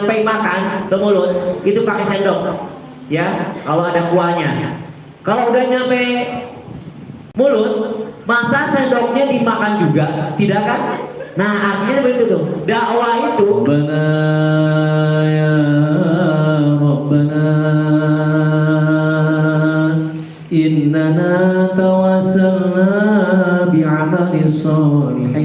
nyampe makan ke mulut itu pakai sendok, ya kalau ada kuahnya. Kalau udah nyampe mulut, masa sendoknya dimakan juga, tidak kan? Nah artinya begitu tuh. Dakwah itu. Rabbana ya Rabbana innana tawassalna bi'amali salihin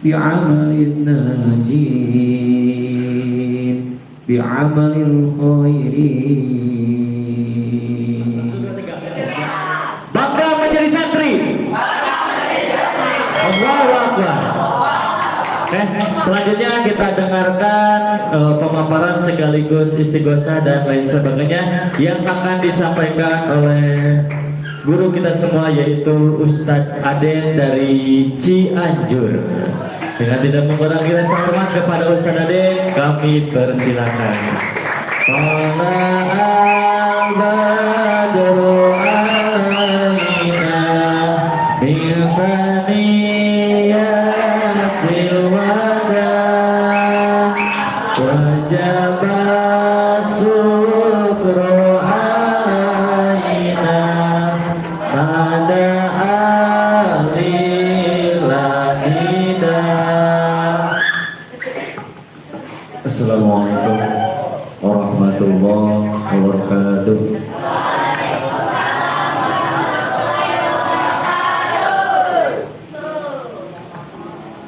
bi'amalin najin bi'amalil khairin. Bangga menjadi santri. Allahu Akbar. Selanjutnya kita dengarkan pemaparan sekaligus istighosah dan lain sebagainya yang akan disampaikan oleh guru kita semua, yaitu Ustadz Aden dari Cianjur. Dengan tidak mengurangi rasa hormat kepada Ustadz Aden, kami persilakan. Al-Badru alaina min saniyatil wada wajib syukru alaina ada alilahida. Assalamualaikum warahmatullahi wabarakatuh.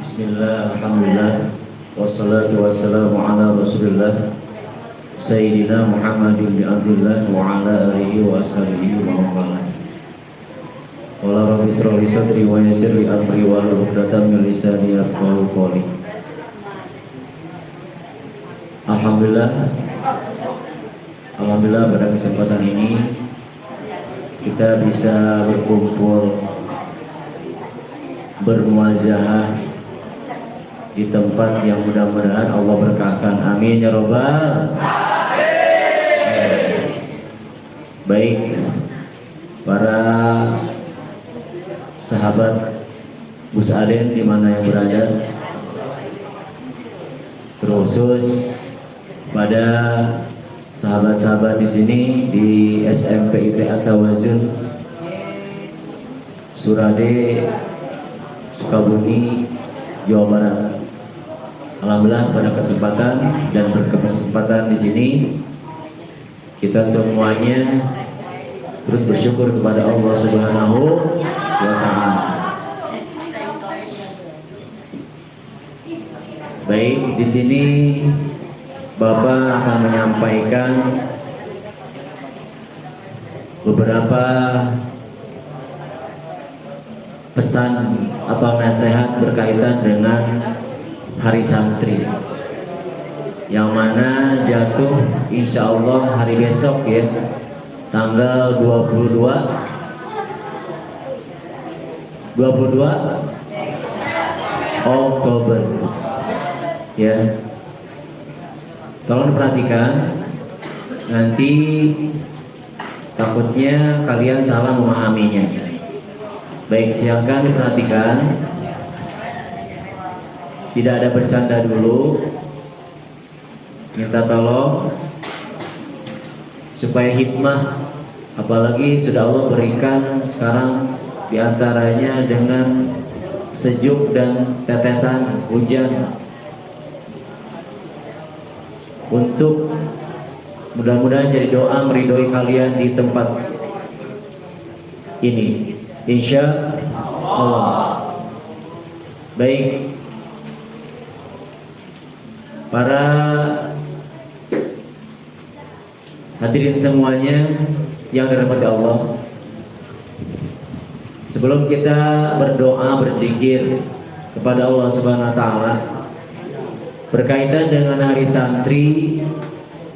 Bismillah, alhamdulillah, wassalatu wassalamu ala rasulillah Sayyidina Muhammadin bin Abdullah wa ala alihi wa ashabihi wa mawalah. Wala rabbi isra'li sadri wa yassir li amri wa hlul 'uqdatam min lisani yafqahu qawli. Alhamdulillah pada kesempatan ini kita bisa berkumpul bermuazahah di tempat yang mudah-mudahan Allah berkahkan. Amin ya robbal. Baik, para sahabat Gus Aden di mana yang berada, terkhusus pada sahabat-sahabat di sini di SMP IPA Tawazun Surade, Sukabumi, Jawa Barat. Alhamdulillah pada kesempatan dan berkesempatan di sini kita semuanya terus bersyukur kepada Allah Subhanahu wa Ta'ala. Baik, di sini Bapak akan menyampaikan beberapa pesan atau nasihat berkaitan dengan Hari Santri yang mana jatuh insya Allah hari besok, ya, tanggal 22 Oktober, ya. Tolong diperhatikan, nanti takutnya kalian salah memahaminya. Baik, silakan diperhatikan. Tidak ada bercanda dulu. Minta tolong supaya hikmah, apalagi sudah Allah berikan sekarang diantaranya dengan sejuk dan tetesan hujan, untuk mudah-mudahan jadi doa meridhoi kalian di tempat ini, insya Allah. Baik, para hadirin semuanya yang dirahmati Allah, sebelum kita berdoa berzikir kepada Allah Subhanahu wa Ta'ala berkaitan dengan Hari Santri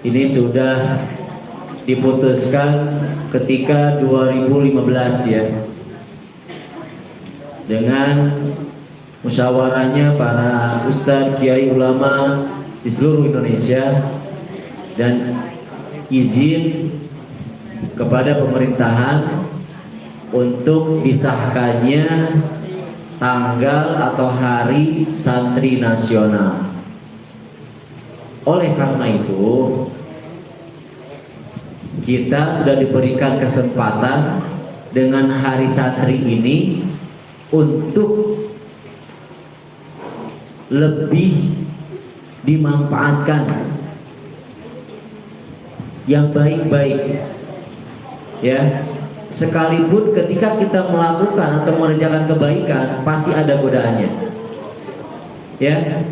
ini, sudah diputuskan ketika 2015, ya, dengan musyawarahnya para ustadz, kiai, ulama di seluruh Indonesia dan izin kepada pemerintahan untuk disahkannya tanggal atau hari santri nasional. Oleh karena itu, kita sudah diberikan kesempatan dengan hari santri ini untuk lebih dimanfaatkan yang baik-baik, ya. Sekalipun ketika kita melakukan atau mengerjakan kebaikan pasti ada godaannya, ya.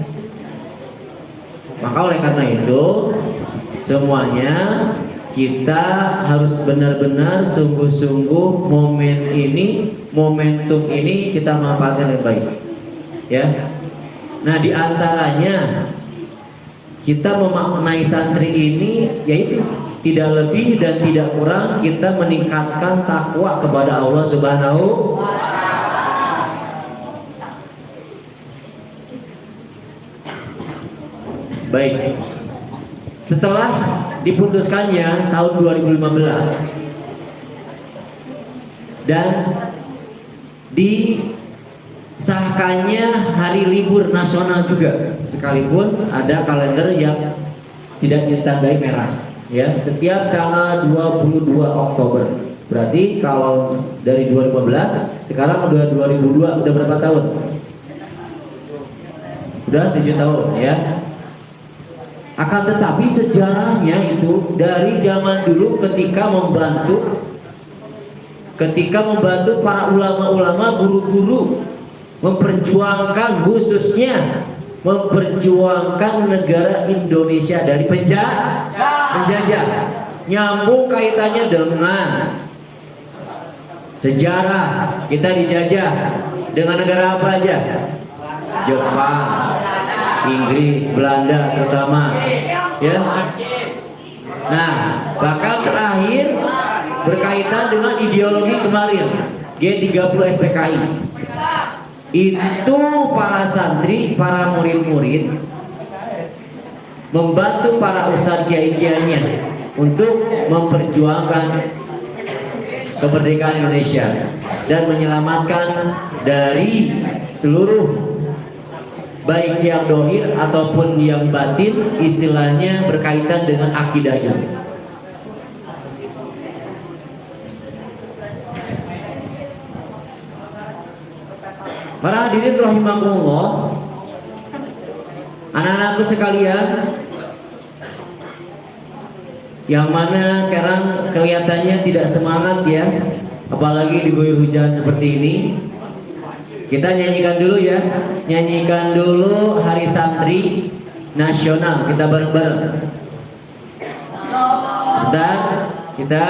Maka oleh karena itu semuanya kita harus benar-benar sungguh-sungguh momentum ini kita manfaatkan dengan baik, ya. Nah, diantaranya kita memaknai santri ini yaitu tidak lebih dan tidak kurang kita meningkatkan takwa kepada Allah Subhanahu. Baik. Setelah diputuskannya tahun 2015 dan disahkannya hari libur nasional juga, sekalipun ada kalender yang tidak ditandai merah, ya, setiap tanggal 22 Oktober. Berarti kalau dari 2015 sekarang udah 2002, udah berapa tahun? Udah 7 tahun, ya. Akan tetapi sejarahnya itu dari zaman dulu ketika membantu para ulama-ulama, guru-guru memperjuangkan, khususnya memperjuangkan negara Indonesia dari penjajah. Nyambung kaitannya dengan sejarah. Kita dijajah dengan negara apa aja? Jepang, Inggris, Belanda terutama, ya. Nah, bahkan terakhir berkaitan dengan ideologi kemarin G30 SPKI. Itu para santri, para murid-murid membantu para ustadz kiai-kiainya untuk memperjuangkan kemerdekaan Indonesia dan menyelamatkan dari seluruh baik yang dohir ataupun yang batin, istilahnya berkaitan dengan akidah juga. Para hadirin rahimakumullah, anak-anakku sekalian, yang mana sekarang kelihatannya tidak semangat, ya, apalagi diguyur hujan seperti ini. Kita nyanyikan dulu, ya, nyanyikan dulu Hari Santri Nasional, kita bareng-bareng. Sebentar, kita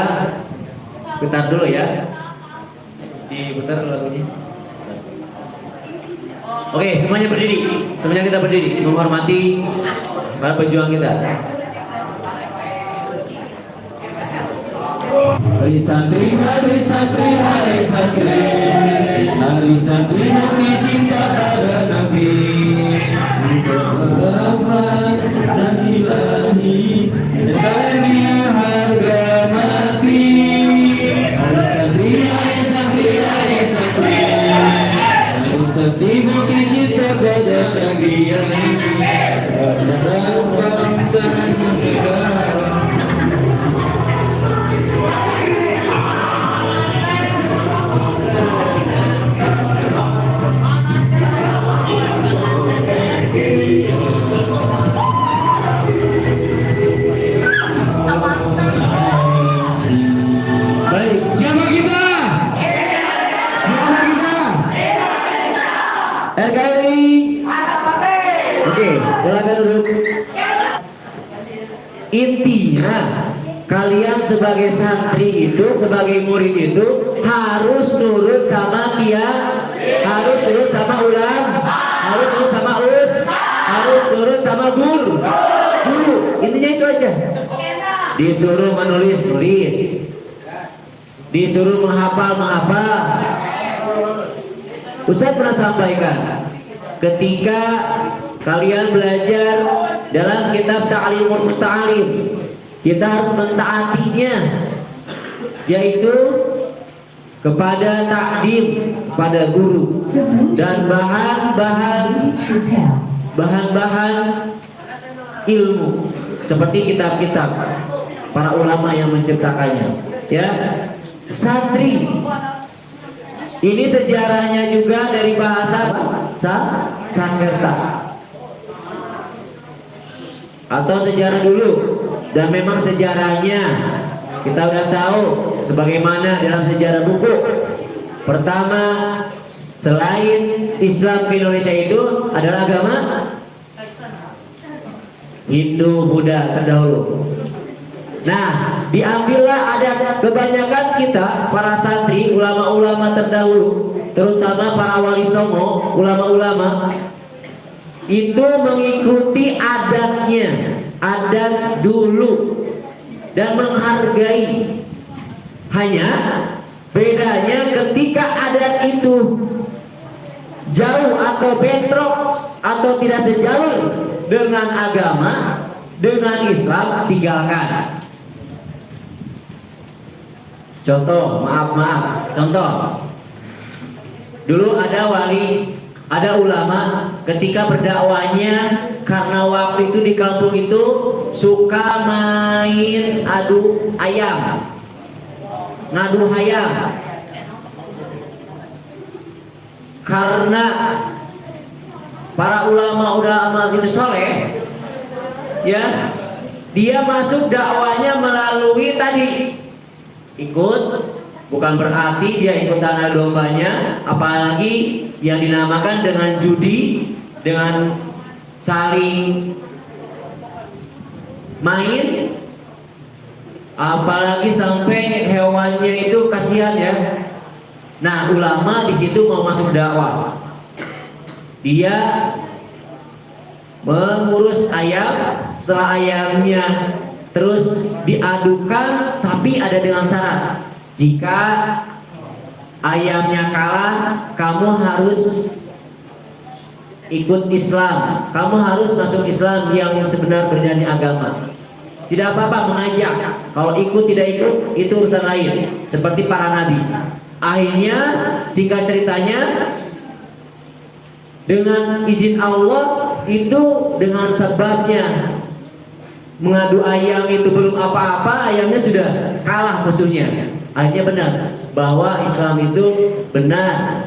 putar dulu, ya, diputar lagunya. Oke, semuanya berdiri, semuanya kita berdiri menghormati para pejuang kita. Hari santri, hari santri, hari santri, hari santri murni cinta pada Nabi, Muhammad dan ilahi, dari harga mati. Hari santri, hari santri, hari santri, hari santri murni cinta pada Nabi, pada bangsa negara. Baik, siapa kita? Siapa kita? RKRI. Oke, silakan duduk. Intinya kalian sebagai santri itu, sebagai murid itu harus nurut sama kiai, harus nurut sama ulama, harus nurut sama harus nurut sama guru. Intinya itu aja. Disuruh menulis, disuruh menghafal. Ustaz pernah sampaikan, ketika kalian belajar dalam kitab Ta'limul Muta'alim, kita harus mentaatinya, yaitu kepada takdim, kepada guru, dan bahan-bahan ilmu seperti kitab-kitab para ulama yang menciptakannya. Ya, santri ini sejarahnya juga dari bahasa Sakerta atau sejarah dulu, dan memang sejarahnya kita udah tahu sebagaimana dalam sejarah buku. Pertama, selain Islam ke Indonesia itu adalah agama Hindu, Buddha terdahulu. Nah, diambillah ada kebanyakan kita para santri, ulama-ulama terdahulu, terutama para wali songo, ulama-ulama itu mengikuti adatnya, adat dulu, dan menghargai. Hanya bedanya ketika adat itu jauh atau bentrok atau tidak sejalur dengan agama, dengan Islam, tinggalkan. Contoh, contoh. Dulu ada wali, ada ulama ketika berdakwahnya, karena waktu itu di kampung itu suka main adu ayam, ngadu ayam. Karena para ulama udah amal itu soleh, ya, dia masuk dakwahnya melalui tadi ikut, bukan berarti dia ikut tanah dombanya, apalagi yang dinamakan dengan judi, dengan saling main, apalagi sampai hewannya itu kasihan ya. Nah, ulama di situ mau masuk dakwah, dia mengurus ayam, setelah ayamnya terus diadukan, tapi ada dengan syarat, jika ayamnya kalah, kamu harus ikut Islam, kamu harus masuk Islam yang sebenar-benarnya agama. Tidak apa-apa mengajak, kalau ikut tidak ikut itu urusan lain, seperti para nabi. Akhirnya singkat ceritanya, dengan izin Allah itu, dengan sebabnya mengadu ayam itu belum apa-apa, ayamnya sudah kalah musuhnya. Akhirnya benar bahwa Islam itu benar,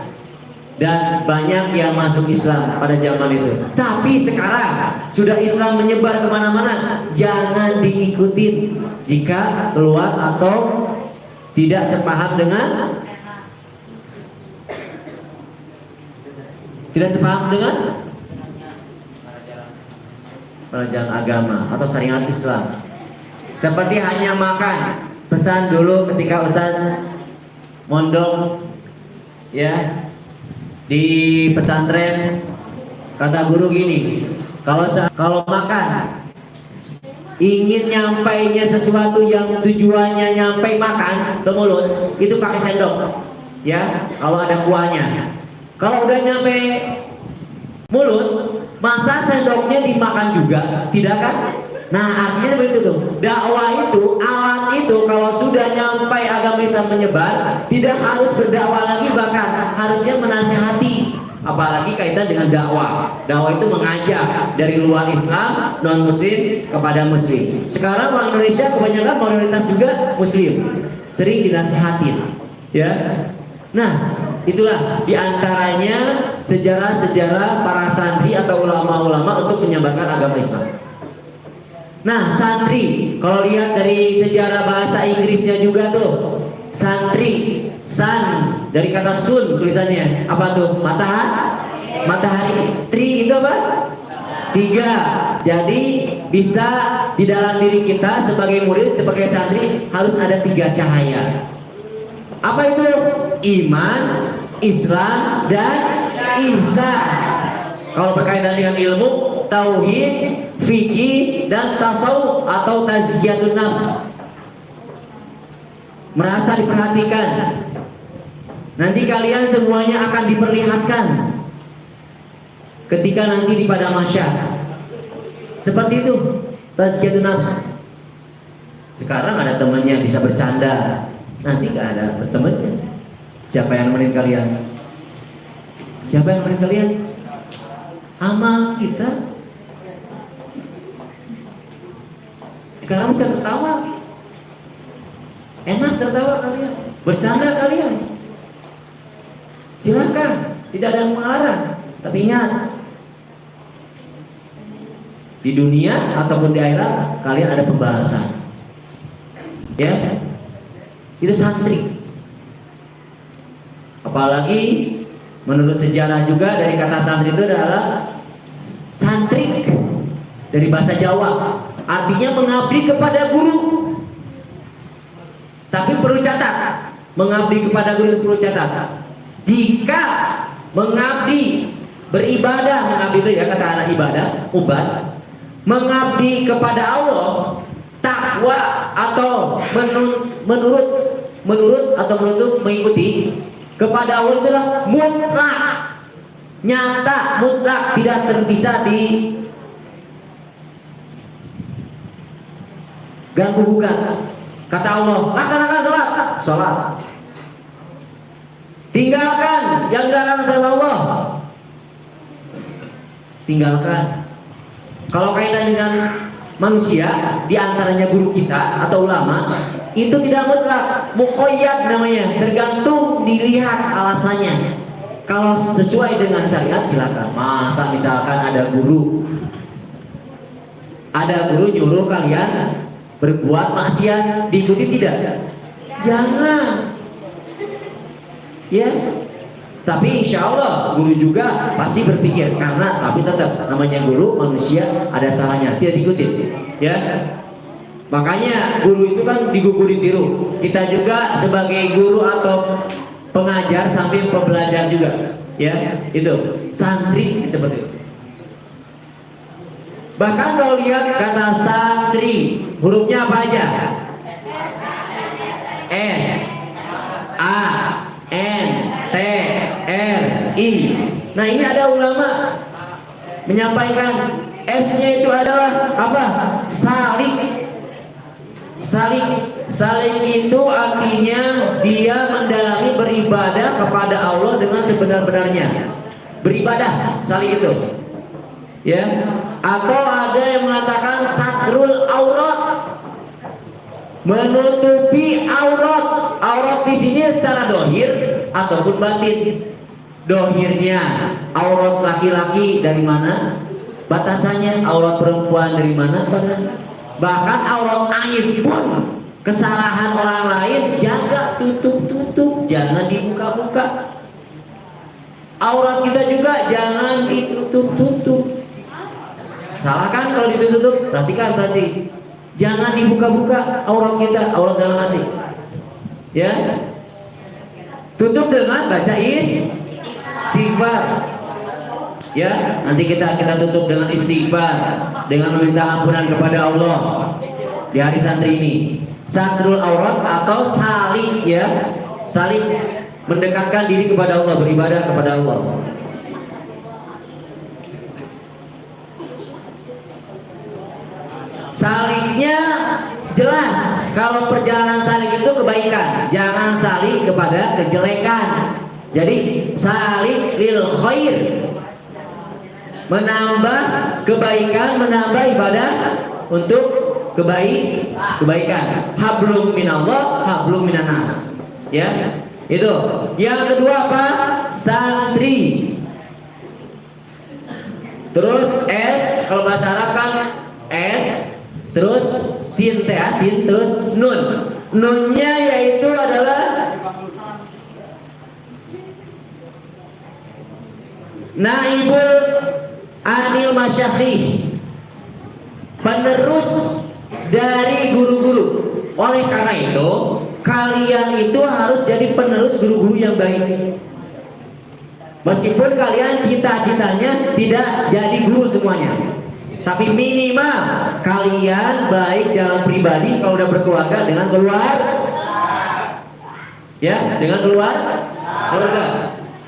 dan banyak yang masuk Islam pada zaman itu. Tapi sekarang sudah Islam menyebar kemana-mana, jangan diikutin jika keluar atau tidak sepaham dengan pelajaran agama atau syariat Islam. Seperti hanya makan, pesan dulu ketika Ustaz mondok ya di pesantren, kata guru gini, kalau makan ingin nyampainya sesuatu yang tujuannya nyampe makan ke mulut, itu pakai sendok ya, kalau ada kuahnya. Kalau udah nyampe mulut, masa sendoknya dimakan juga? Tidak kan? Nah, artinya begitu tuh. Dakwah itu, alat itu kalau sudah nyampe agama Islam menyebar, tidak harus berdakwah lagi, bahkan harusnya menasihati. Apalagi kaitan dengan dakwah. Dakwah itu mengajak dari luar Islam, non muslim kepada muslim. Sekarang orang Indonesia kebanyakan mayoritas juga muslim, sering dinasihatin ya. Nah, itulah diantaranya sejarah-sejarah para santri atau ulama-ulama untuk menyebarkan agama Islam. Nah, santri, kalau lihat dari sejarah bahasa Inggrisnya juga tuh, santri, sun, dari kata sun tulisannya, apa tuh? Matahari. Tri itu apa? 3. Jadi bisa di dalam diri kita sebagai murid, sebagai santri harus ada 3 cahaya. Apa itu? Iman, Islam, dan ihsan. Kalau berkaitan dengan ilmu, tauhid, fikih, dan tasawuf atau tazkiyatun nafs. Merasa diperhatikan. Nanti kalian semuanya akan diperlihatkan ketika nanti di padang mahsyar. Seperti itu, tazkiyatun nafs. Sekarang ada temannya bisa bercanda, nanti gak ada temannya. Siapa yang nemenin kalian? Siapa yang nemenin kalian? Amal kita. Sekarang bisa tertawa. Enak tertawa kalian. Bercanda kalian. Silakan, tidak ada yang melarang. Tapi ingat, di dunia ataupun di akhirat kalian ada pembalasan. Ya, itu santri. Apalagi menurut sejarah juga dari kata santri itu adalah santrik dari bahasa Jawa, artinya mengabdi kepada guru. Tapi perlu catat, mengabdi kepada guru itu perlu catat. Jika mengabdi beribadah, mengabdi itu ya kata anak ibadah, ubad, mengabdi kepada Allah, takwa atau menurut atau mengikuti kepada Allah itulah mutlak, nyata, mutlak, tidak terpisah di ganggu gugat. Kata Allah, laksanakan sholat, sholat. Tinggalkan yang dilarang sama Allah, tinggalkan. Kalau kaitan dengan manusia, diantaranya guru kita atau ulama, itu tidak mutlak, muqayyad namanya, tergantung dilihat alasannya. Kalau sesuai dengan syariat silakan. Masa misalkan ada guru nyuruh kalian berbuat maksiat, diikuti tidak? Jangan. Ya. Tapi insya Allah guru juga pasti berpikir, karena tapi tetap namanya guru manusia, ada salahnya, tidak diikuti. Ya. Makanya guru itu kan digugur ditiru. Kita juga sebagai guru atau pengajar sambil pembelajar juga. Ya, itu santri seperti itu. Bahkan kalau lihat kata santri, hurufnya apa aja? S, A, N, T, R, I. Nah ini ada ulama menyampaikan S-nya itu adalah apa? Salik. Salik itu artinya dia mendalami beribadah kepada Allah dengan sebenar-benarnya. Beribadah, salik itu. Ya. Atau ada yang mengatakan satrul aurat, menutupi aurat. Aurat di sini secara dohir ataupun batin. Dohirnya aurat laki-laki dari mana? Batasannya. Aurat perempuan dari mana? Batasannya. Bahkan aurat aib pun, kesalahan orang lain jaga, tutup, jangan dibuka-buka. Aurat kita juga jangan ditutup. Salah kan kalau ditutup? Perhatikan berarti jangan dibuka-buka aurat kita, aurat dalam hati. Ya. Tutup dengan baca istighfar. Ya, nanti kita tutup dengan istighfar, dengan meminta ampunan kepada Allah di hari santri ini. Satrul aurat atau salik, ya, salik, mendekatkan diri kepada Allah, beribadah kepada Allah. Saliknya jelas, kalau perjalanan salik itu kebaikan, jangan salik kepada kejelekan. Jadi salik lil khair, menambah kebaikan, menambah ibadah untuk kebaikan. Hablum minallah, hablum minanas. Ya, itu. Yang kedua apa? Santri. Terus S, kalau bahasa Arab kan S, terus sin, sin, terus nun. Nunnya yaitu adalah naibul anil masyayikh, penerus dari guru-guru. Oleh karena itu kalian itu harus jadi penerus guru-guru yang baik. Meskipun kalian cita-citanya tidak jadi guru semuanya, tapi minimal kalian baik dalam pribadi. Kalau udah berkeluarga, dengan ya, dengan keluarga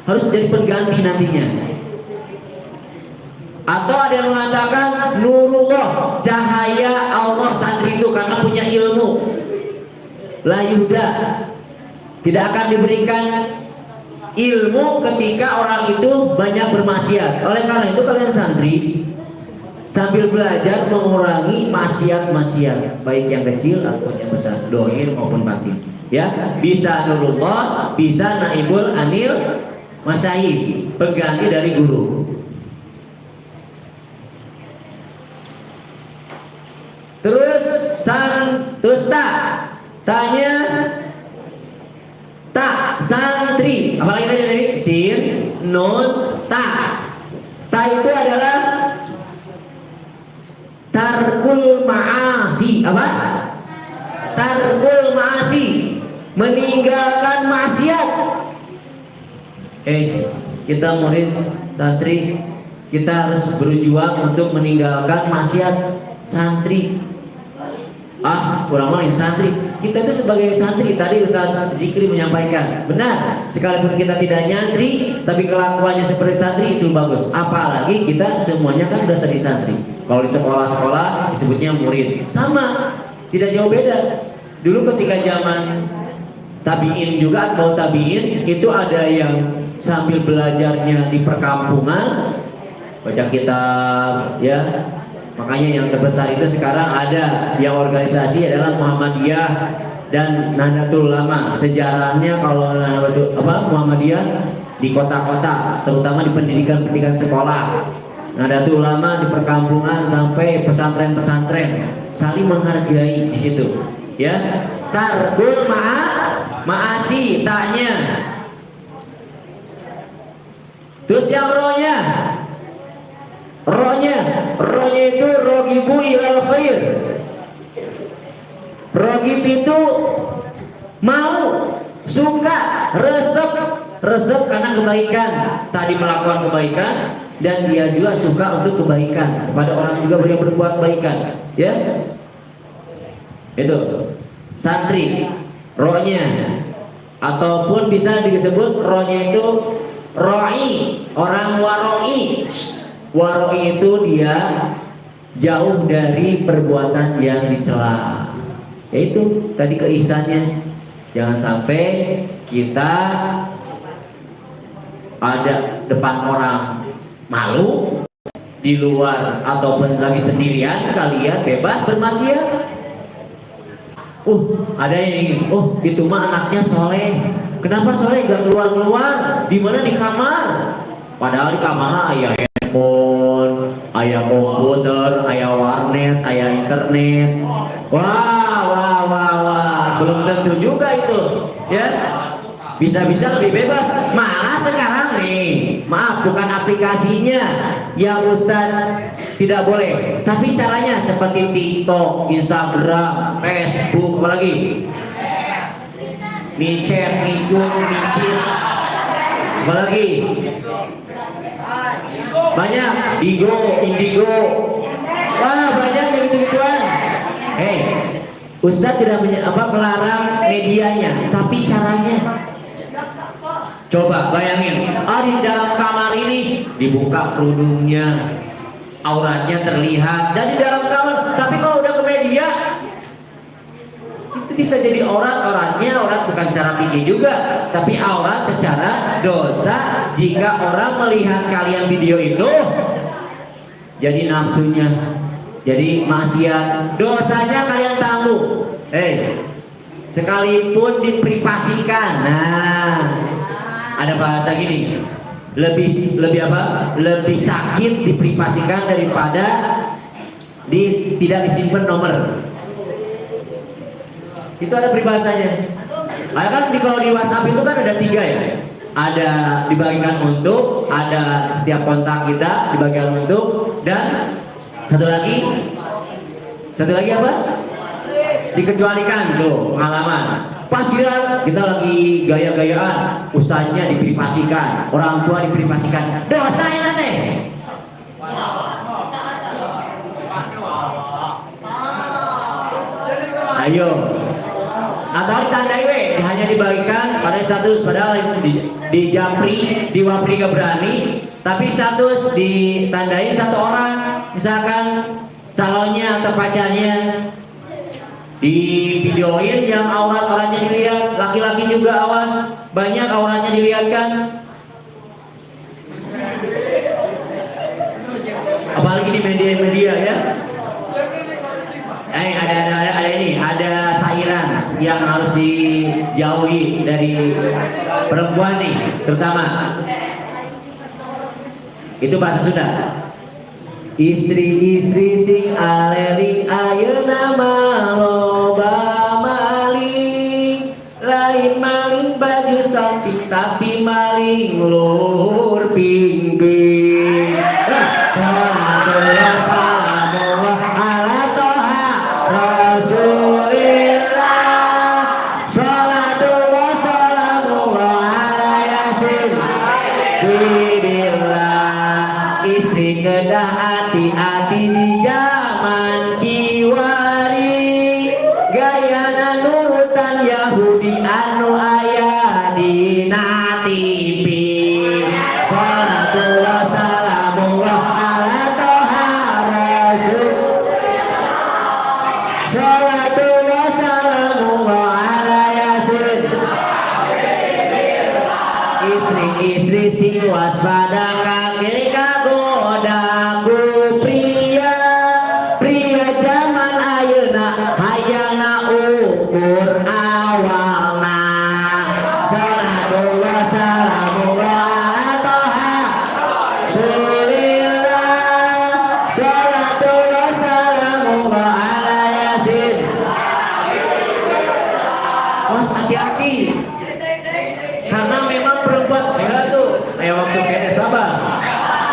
harus jadi pengganti nantinya. Atau ada yang mengatakan nurullah, cahaya Allah santri itu karena punya ilmu. La yuhda, tidak akan diberikan ilmu ketika orang itu banyak bermaksiat. Oleh karena itu kalian santri sambil belajar mengurangi maksiat-maksiat baik yang kecil ataupun yang besar, dohir maupun batin. Ya, bisa nurullah, bisa naibul anil masyayikh, pengganti dari guru. Terus tanya tak santri, apalagi tadi sin nun ta. Ta itu adalah tarkul ma'asi. Apa? Tarkul ma'asi, meninggalkan maksiat. Kita murid santri, kita harus berjuang untuk meninggalkan maksiat. Santri kurang main santri. Kita itu sebagai santri, tadi Ustaz Zikri menyampaikan, benar, sekalipun kita tidak nyantri tapi kelakuannya seperti santri itu bagus. Apalagi kita semuanya kan udah jadi santri. Kalau di sekolah-sekolah disebutnya murid, sama, tidak jauh beda. Dulu ketika zaman tabiin juga, atau tabiin itu ada yang sambil belajarnya di perkampungan baca kitab, ya. Makanya yang terbesar itu sekarang ada yang organisasi adalah Muhammadiyah dan Nahdlatul Ulama. Sejarahnya kalau Muhammadiyah di kota-kota, terutama di pendidikan sekolah. Nahdlatul Ulama di perkampungan sampai pesantren-pesantren, saling menghargai di situ. Ya, tarkul ma'asi, tanya. Terus yang rohnya itu rogibu ilal khair. Rogib itu mau, suka, resep karena kebaikan. Tadi melakukan kebaikan dan dia juga suka untuk kebaikan kepada orang juga yang berbuat kebaikan. Ya, itu santri rohnya, ataupun bisa disebut rohnya itu roi, orang waroi. Waroi itu dia jauh dari perbuatan yang dicela. Yaitu tadi keisannya, jangan sampai kita ada depan orang malu, di luar ataupun lagi sendirian kalian bebas bermaksiat. Ada yang ingin, itu mah anaknya soleh. Kenapa soleh gak keluar-keluar? Di mana? Di kamar. Padahal di kamar ayah handphone, ayah komputer, ayah warnet, ayah internet. Wah, belum tentu juga itu, ya. Bisa-bisa lebih bebas. Malah sekarang nih, maaf, bukan aplikasinya yang Ustaz tidak boleh, tapi caranya seperti TikTok, Instagram, Facebook, apalagi micet, micun, micin, apalagi banyak, Indigo, banyak yang gitu-gituan. Ustaz tidak melarang medianya, tapi caranya. Coba bayangin, di dalam kamar ini dibuka kerudungnya, auratnya terlihat, dan di dalam kamar. Tapi kalau udah ke media, itu bisa jadi auratnya bukan secara tinggi juga, tapi aurat secara dosa. Jika orang melihat kalian video itu, jadi nafsunya, jadi maksiat, dosanya kalian tanggung. Sekalipun diprivasikan, ada bahasa gini, lebih sakit diprivasikan daripada tidak disimpan nomor. Itu ada peribahasanya. Kan kalau di WhatsApp itu kan ada 3 ya. Ada dibagikan untuk, ada setiap kontak kita dibagikan untuk, dan satu lagi apa? Dikecualikan. Tuh pengalaman. Pas kita lagi gaya-gayaan, ustaznya diprivasikan, orang tua diprivasikan, dosa ya nanti. Ayo, atau ditandai hanya dibagikan pada status, padahal di Japri, di Wapri gak berani, tapi status ditandai satu orang, misalkan calonnya atau pacarnya, di videoin yang aurat-auratnya dilihat, laki-laki juga awas, banyak auratnya dilihatkan. Apalagi di media-media ya. Ada ini, ada sairan yang harus dijauhi dari perempuan nih, terutama. Itu bahasa Sunda. Istri-istri sing aleling ayeuna mah loba maling, lain maling baju samping tapi maling lur pingping. Salatullah salamullah ala toha rasulillah, salatullah salamullah ala yasin bidillah. Istri kedah hati-hati di zaman kiwari, gayana nurutan Yahudi anu aya dina TV. Salatullah salamullah ala toha rasul, salatullah salamullah ala yasin. Istri-istri si waspada kagir kagoda ku pria, pria zaman ayeuna hayana ukur awalna. Salatullah salamullah ala toha rasulillah, salatullah salamullah ala yasin. Mas hati-hati, karena memang perempuan ya tuh kayak waktu kayaknya sabar.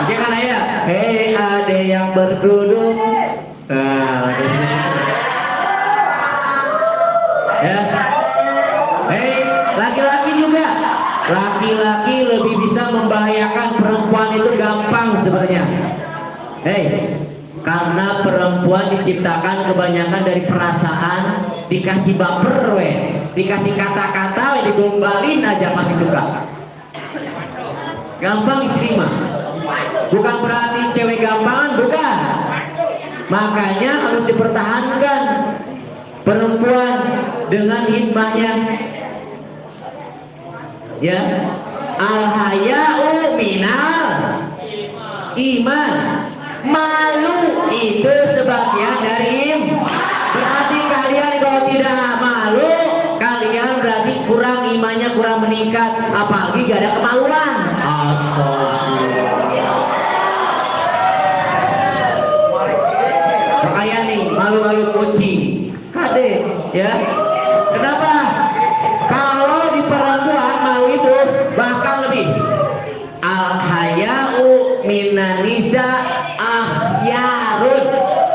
Oke kan ya, hei ada yang berkerudung. Ya, hei laki-laki juga. Laki-laki lebih bisa membahayakan perempuan itu gampang sebenarnya. Hei, karena perempuan diciptakan kebanyakan dari perasaan, dikasih baper dikasih kata-kata digombalin aja pasti suka. Gampang diterima. Bukan berarti cewek gampangan, bukan. Makanya harus dipertahankan perempuan dengan hikmahnya. Ya, al-haya'u minal iman. Malu itu sebagian dari iman. Berarti kalian kalau tidak malu, kalian berarti kurang imannya, kurang meningkat. Apalagi gak ada kemaluan. Astagfirullah. Makanya nih malu-malu kucing. Kade, ya. Kenapa? Kalau di perempuan malu itu bahkan lebih. Al-haya'u minan nisa akhyarun.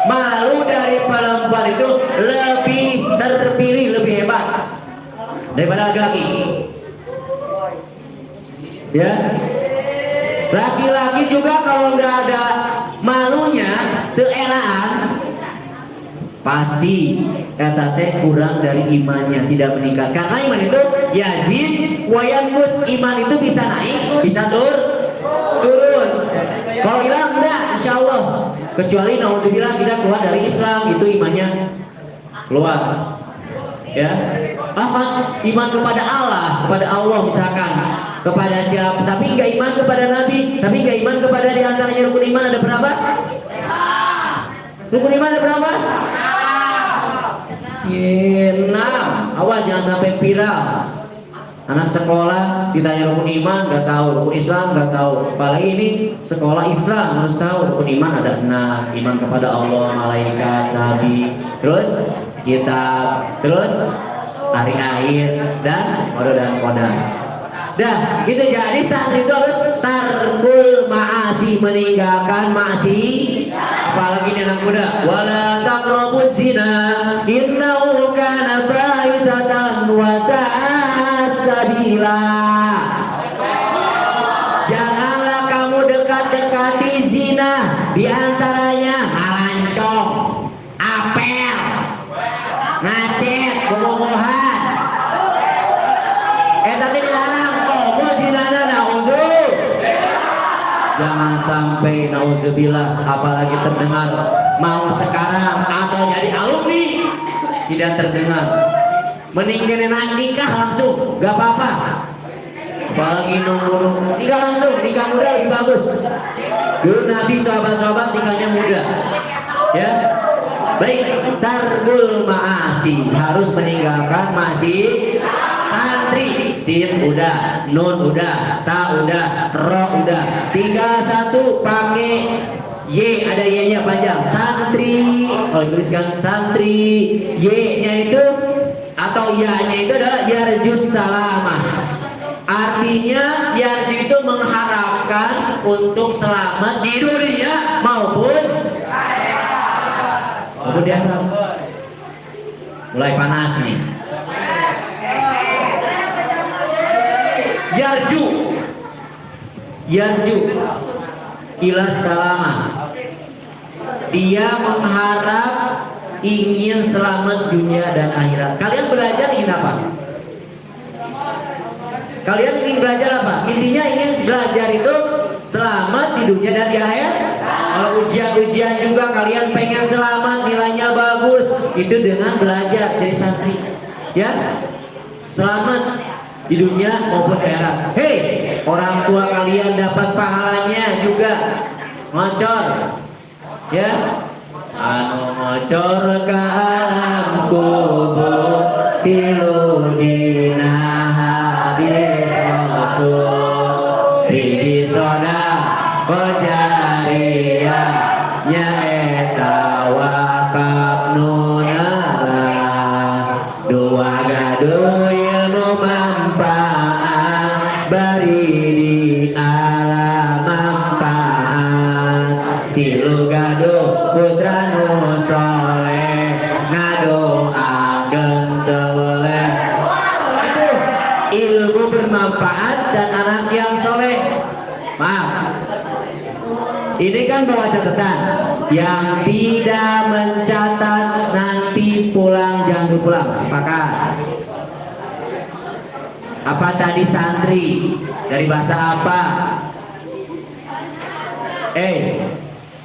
Malu dari perempuan itu lebih terpilih, lebih hebat daripada laki-laki. Ya, laki-laki juga kalau nggak ada malunya, teeraan, pasti kata teh kurang dari imannya, tidak meningkat. Karena iman itu yazid wa yanqus, iman itu bisa naik, bisa turun. Kalau hilang enggak, insya Allah. Kecuali nauzubillah tidak keluar dari Islam, itu imannya keluar. Ya, iman kepada Allah misalkan, kepada siapa, tapi nggak iman kepada Nabi, tapi nggak iman kepada di antaranya rukun iman ada berapa? Rukun iman ada berapa? 6. Awas jangan sampai viral. Anak sekolah ditanya rukun iman nggak tahu, rukun Islam nggak tahu. Apalagi ini sekolah Islam harus tahu rukun iman ada 6. Iman kepada Allah, malaikat, nabi, terus kitab, terus hari akhir dan qada dan qadar. Dah, gitu. Jadi santri itu harus tarkul ma'asi, meninggalkan maksi. Apalagi ini anak muda, wala taqrabuz zina innahu kana fahisatan wa sa'a sabila. Janganlah kamu dekat-dekati zina, di antaranya halancong, apel, ngacet, bobogohan. Tadi dilarang komo zinana naudzu. Jangan sampai nauzubillah, apalagi terdengar mau sekarang atau jadi alumni tidak terdengar. Mending kena nikah langsung, gak apa-apa. apalagi nunggu nikah langsung, nikah muda lebih bagus. Dulu Nabi sahabat-sahabat nikahnya muda. Ya. Baik, targul ma'asi, harus meninggalkan masih santri. Sin udah, nun udah, ta udah, ro udah. Tinggal satu pakai Y, ada Y-nya panjang. Santri, kalau tuliskan santri, Y-nya itu atau Ya-nya itu adalah yarjus salamah. Artinya yarju itu mengharapkan untuk selamat di dunia maupun di akhirat. Mulai panas nih. Yarju ilas salamah. Dia mengharap ingin selamat dunia dan akhirat. Kalian belajar ingin apa? Kalian ingin belajar apa? Intinya ingin belajar itu selamat di dunia dan di akhirat. Kalau ujian-ujian juga kalian pengen selamat, nilainya bagus, itu dengan belajar dari santri. Ya, selamat di dunia maupun di akhirat. Hei, orang tua kalian dapat pahalanya juga. Ngocor, ya. Anu ngocor ke alam kubur, tilu dina hadis rasul, biji soda kojaria nyaeta wakaf nunala, dua gaduh ilmu manfaat bari di alam manfaat, tilu gaduh putra nu soleh ngadoakeun toleh. Itu ilmu bermanfaat dan anak yang soleh. Maaf, ini kan bawa catatan. Yang tidak mencatat nanti pulang jangan pulang. Sepakat? Apa tadi santri? Dari bahasa apa?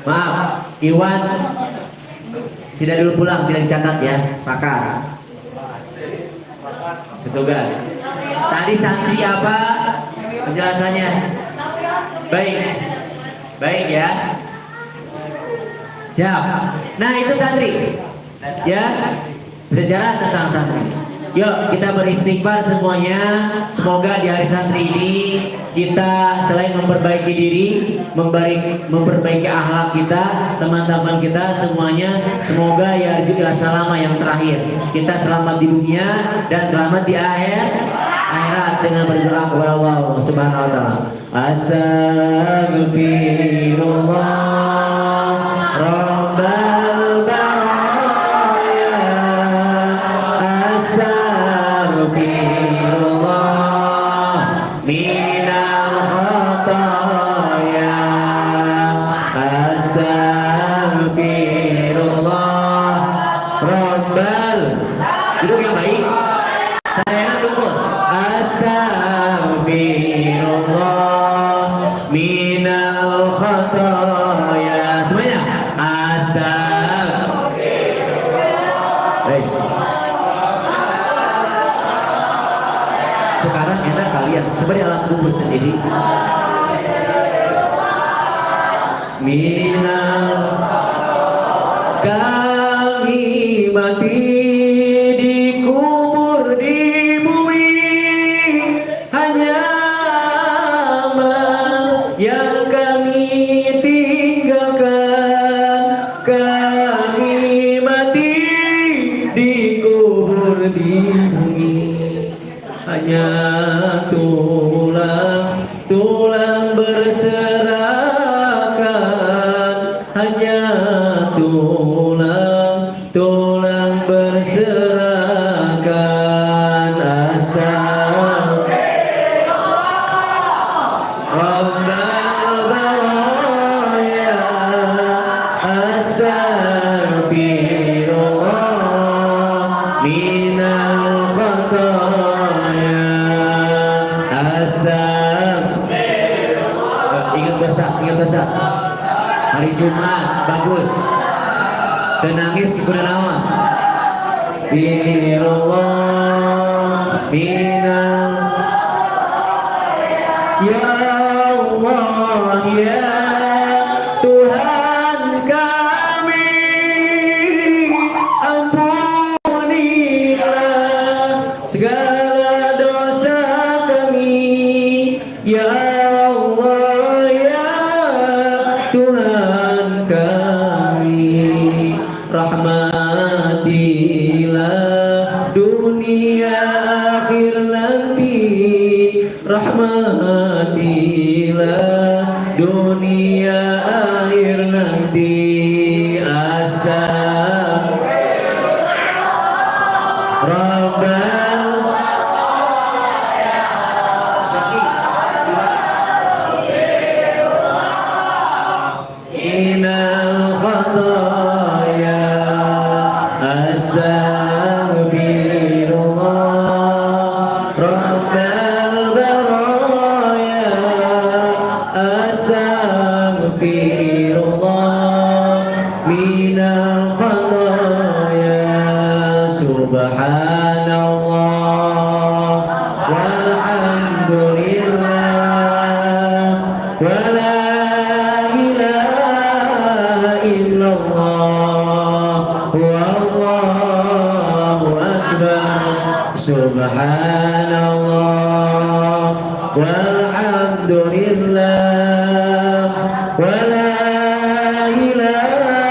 Maaf, Iwan tidak dulu pulang, tidak dicatat ya. Sepakat? Setugas. Tadi santri apa penjelasannya? Baik, baik ya. Siap. Nah itu santri, ya. Berbicara tentang santri. Yuk kita beristighfar semuanya. Semoga di hari santri ini kita selain memperbaiki diri, memperbaiki akhlak kita, teman-teman kita semuanya. Semoga ya juga selama yang terakhir kita selamat di dunia dan selamat di akhirat dengan berdoa kepada Allah Subhanahu wa taala. Astaghfirullah Rabbal baraya, astaghfirullah minal khataya, astaghfirullah Rabbal. Duduk yang baik. Saya dukung. Astaghfirullah minal khataya. Semuanya. Astaghfirullah. Baik. Sekarang enak kalian. Coba di alam kubur sendiri. Minal kami mati dikubur di bumi, hanya amal yang kami tinggalkan. Kami mati dikubur di bumi, hanya tulang berserakan, hanya tulang berserakan. Astagfirullah minal khataya. Ingat dosa. Hari Jumat bagus. Tenangis di naon. Birullah minal rahmatilah dunia akhir nanti, rahmatilah dunia akhir nanti. Asal Rabbal inal khataya astaghfirullah Rabbal baraya astaghfirullah minal khataya subhanallah walhamdulillah wala ilaha illallah wallahu akbar subhanallah walhamdulillah wala ilaha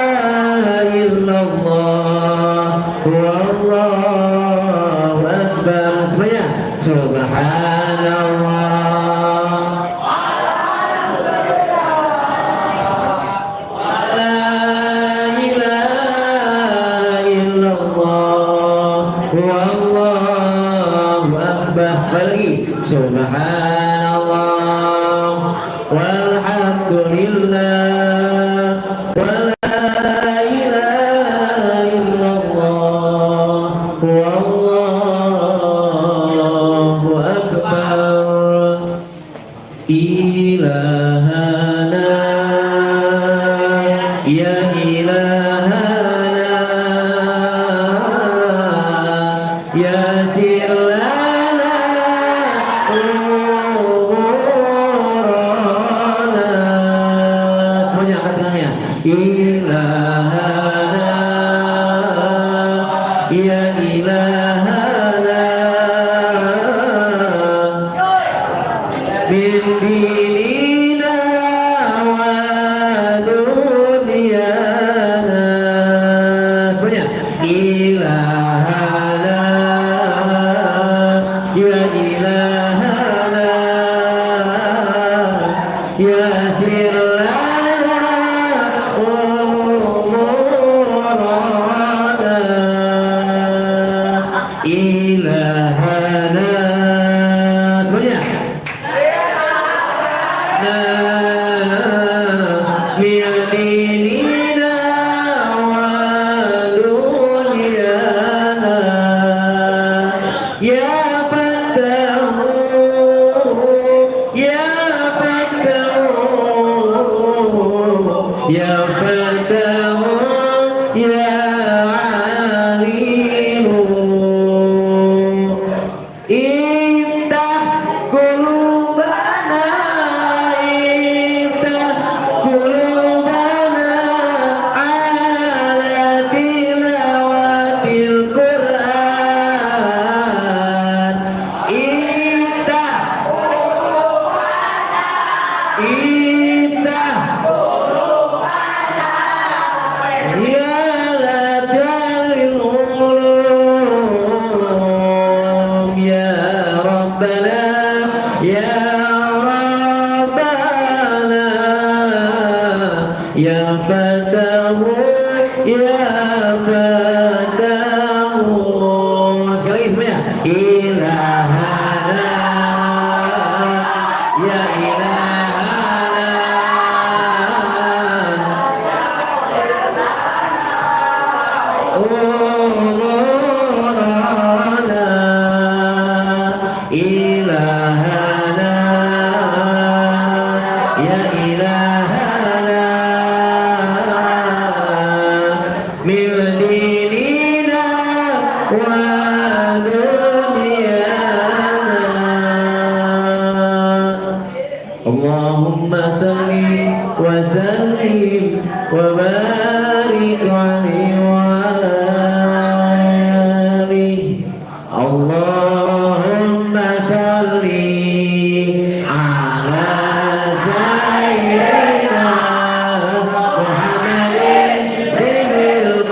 illallah wallahu akbar. Semuanya subhanallah wallahu akbar. Sekali lagi subhanallah walhamdulillah wala ilaha illallah wallahu akbar. Ilahana ya ilahana yasir lana umurana. Semuanya angkat tangannya. Ilahana ya ilahana min dinina wa dunyana. Semuanya ilahana ya ilahana yasir lana umurana ilahana. Semuanya min dinina wa dunyana ya fatahu ya fatahu ya fatahu ya alimu intah kulubana intah kulubana ala tilawatil Quran intah intah ya ladalil ulum ya rabbana ya rabbana ya fatahu ya fatahu. Sekali lagi semuanya ilahana ya ilahana umurana ilahana ya ilahana min dinina wa dunyana. Allahumma salli wa sallim wa barik alaihi wa ala alihi. Allahumma salli ala sayyidina Muhammadin bil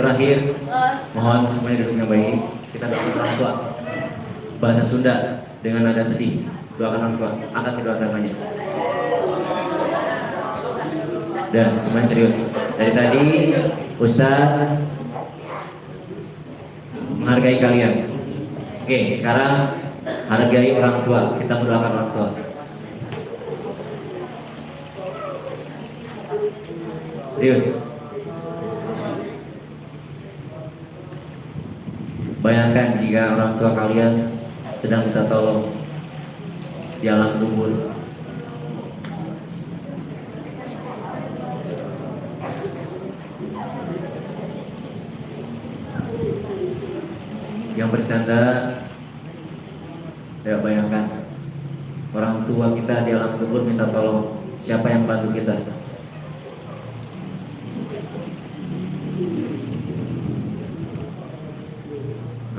Terakhir, mohon semuanya duduk yang baik. Kita doakan orang tua. Bahasa Sunda dengan nada sedih. Doakan orang tua. Angkat kedua tangannya. Dan semuanya serius. Dari tadi Ustaz menghargai kalian. Oke, sekarang hargai orang tua. Kita mendoakan orang tua. Serius. Bayangkan jika orang tua kalian sedang minta tolong di alam kubur. Yang bercanda, ya bayangkan orang tua kita di alam kubur minta tolong, siapa yang bantu kita?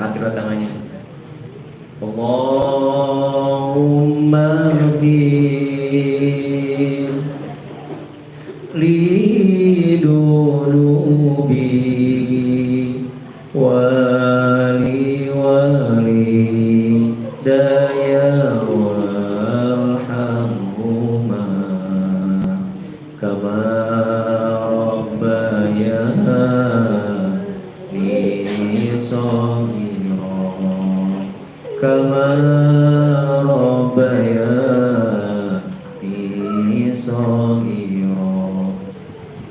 Angkat kedua tangannya. Allahumma ghfir li dunubi wali daya warhamhuma kama rabbayani shaghira kama rabbayani shaghira.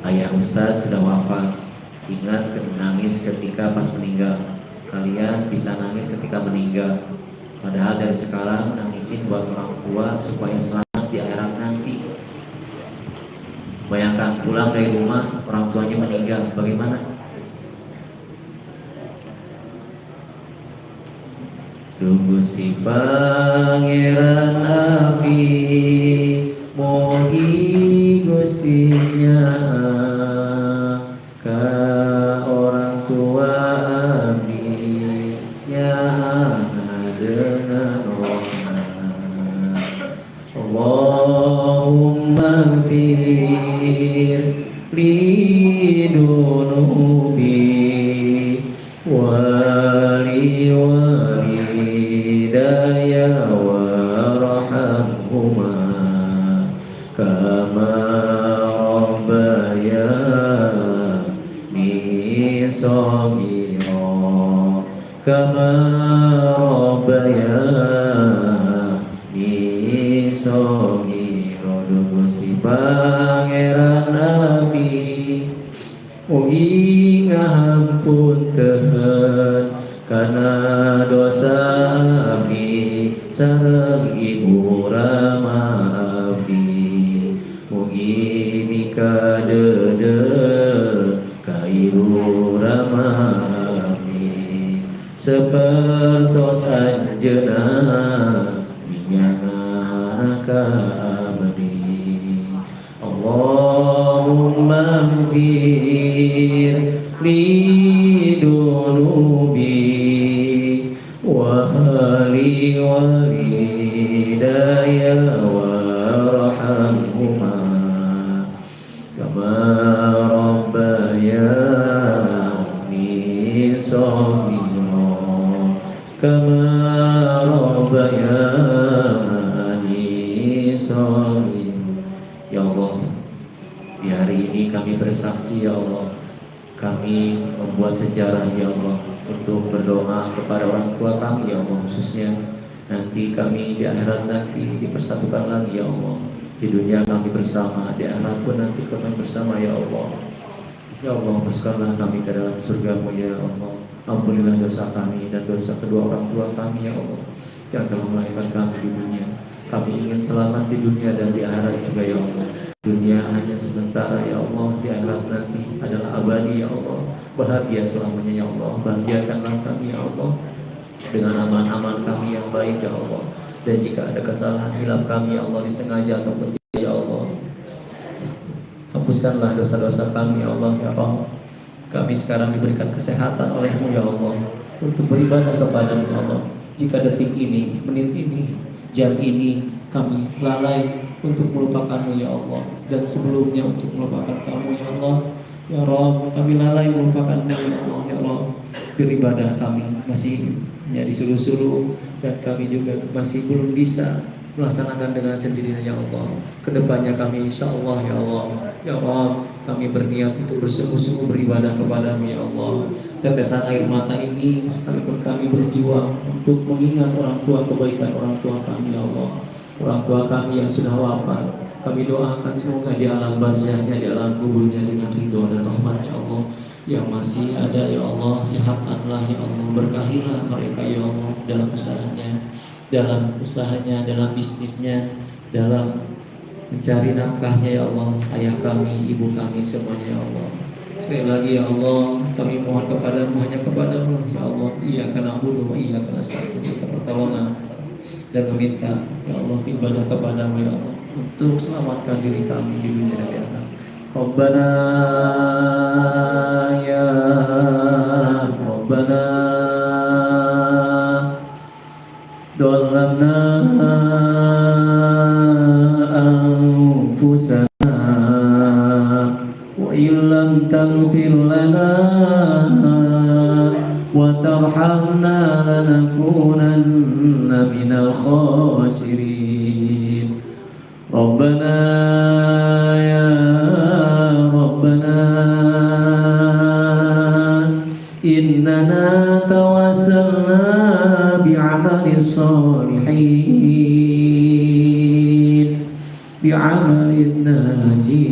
Ayah Ustadz sudah wafat. Ingat nangis ketika pas meninggal. Kalian bisa nangis ketika meninggal. Padahal dari sekarang nangisin buat orang tua supaya selamat di akhirat nanti. Bayangkan pulang dari rumah orang tuanya meninggal, bagaimana? Gusti Pangeran Api mohi Gustinya ka orang tua Abi nyana dengan rahmat. Allahumma fir li dunubi wali daya warhamhuma kama rabbayani shaghira kama rabbayani shaghira. Gusti Pangeran Abi mugi ngahampunten karena dosa Abi sareng Ibu Rama Abi. Mugi mikadede ka Ibu Rama Abi sapertos anjeunna minyangaraka abdi. Allahumma ghfir li dunubi wali daya warhamhuma kama rabbayani shaghira kama rabbayani shaghira. Ya Allah, di hari ini kami bersaksi ya Allah, kami membuat sejarah ya Allah untuk berdoa kepada orang tua kami ya Allah, khususnya nanti kami di akhirat nanti dipersatukan lagi ya Allah. Di dunia kami bersama, di akhirat pun nanti kami bersama ya Allah. Ya Allah, masukkanlah kami ke dalam surga-Mu ya Allah. Ampunilah dosa kami dan dosa kedua orang tua kami ya Allah yang telah melahirkan kami di dunia. Kami ingin selamat di dunia dan di akhirat juga ya Allah. Dunia hanya sementara ya Allah, di akhirat nanti adalah abadi ya Allah. Bahagia selamanya ya Allah. Bahagiakanlah kami ya Allah dengan amal-amal kami yang baik ya Allah. Dan jika ada kesalahan hilaf kami ya Allah, disengaja ataupun tidak ya Allah, hapuskanlah dosa-dosa kami ya Allah ya Allah. Kami sekarang diberikan kesehatan oleh-Mu ya Allah untuk beribadah kepada-Mu ya Allah. Jika detik ini, menit ini, jam ini kami lalai untuk melupakan-Mu ya Allah, dan sebelumnya untuk melupakan Kamu ya Allah, Ya Rob, kami lalai melupakan Allah. Ya Rob, beribadah kami masih hanya disuruh-suruh dan kami juga masih belum bisa melaksanakan dengan sendirinya ya Allah. Kedepannya kami insya Allah ya Allah. Ya Rob, kami berniat untuk bersungguh-sungguh beribadah kepadamu ya Allah. Tetesan air mata ini sekalipun kami berjuang untuk mengingat orang tua, kebaikan orang tua kami ya Allah. Orang tua kami yang sudah wafat, kami doakan semoga di alam barzahnya, di alam kuburnya dengan ridho dan rahmat ya Allah. Yang masih ada ya Allah, sehatkanlah ya Allah, berkahilah mereka ya Allah dalam usahanya, dalam bisnisnya, dalam mencari nafkahnya ya Allah. Ayah kami, ibu kami semuanya ya Allah. Sekali lagi ya Allah, kami mohon kepadamu, hanya kepadamu ya Allah. Iyyaka na'budu wa iyyaka nasta'in, minta pertolongan dan meminta ya Allah ibadah kepadamu ya Allah untuk selamatkan diri kami di dunia dan di akhirat. Rabbana ya Rabbana dhalamna anfusana wa illam taghfir lana wa tarhamna lanakunanna minal khasirin. Rabbana ya Rabbana innana tawassalna bi'amalis salihin bi'amalin najin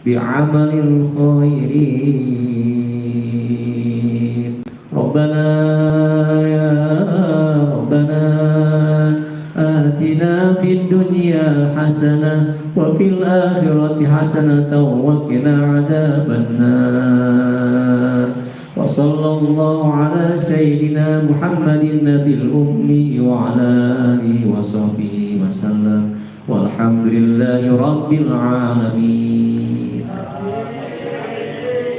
bi'amalil khairin. Rabbana ya Rabbana atina fid dunya hasanah wa fil akhirati hasanah wa qina adzabannar. Wa sallallahu ala sayyidina Muhammadin nabil ummi wa ala alihi wa sahbihi wa sallam. Walhamdulillahi rabbil alamin.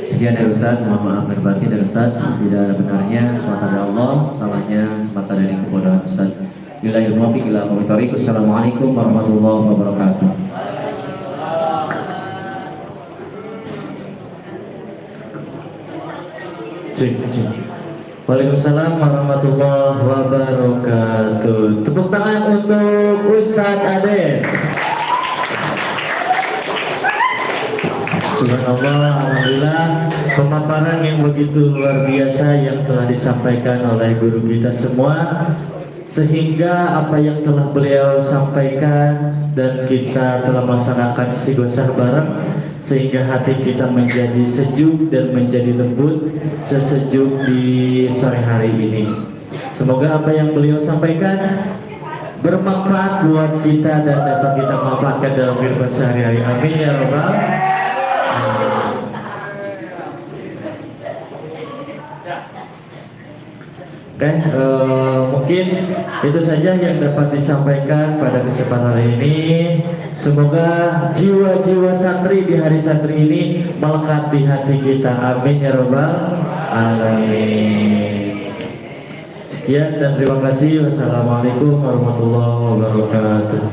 Sekian dari Ustaz, mohon maaf lahir batin dari Ustaz. Tidak ada benarnya, semata dari Allah, salahnya semata dari kebodohan Ustaz. Bismillahirrahmanirrahim. Assalamualaikum warahmatullahi wabarakatuh. Waalaikumsalam warahmatullahi wabarakatuh. Tepuk tangan untuk Ustadz Aden. Subhanallah, alhamdulillah, pemaparan yang begitu luar biasa yang telah disampaikan oleh guru kita semua, sehingga apa yang telah beliau sampaikan dan kita telah melaksanakan istighosah bareng, sehingga hati kita menjadi sejuk dan menjadi lembut sesejuk di sore hari ini. Semoga apa yang beliau sampaikan bermanfaat buat kita dan dapat kita manfaatkan dalam kehidupan sehari-hari. Amin ya Rabbal. Oke, mungkin itu saja yang dapat disampaikan pada kesempatan hari ini. Semoga jiwa-jiwa santri di hari santri ini melekat di hati kita. Amin ya Rabbal alamin. Sekian dan terima kasih. Wassalamualaikum warahmatullahi wabarakatuh.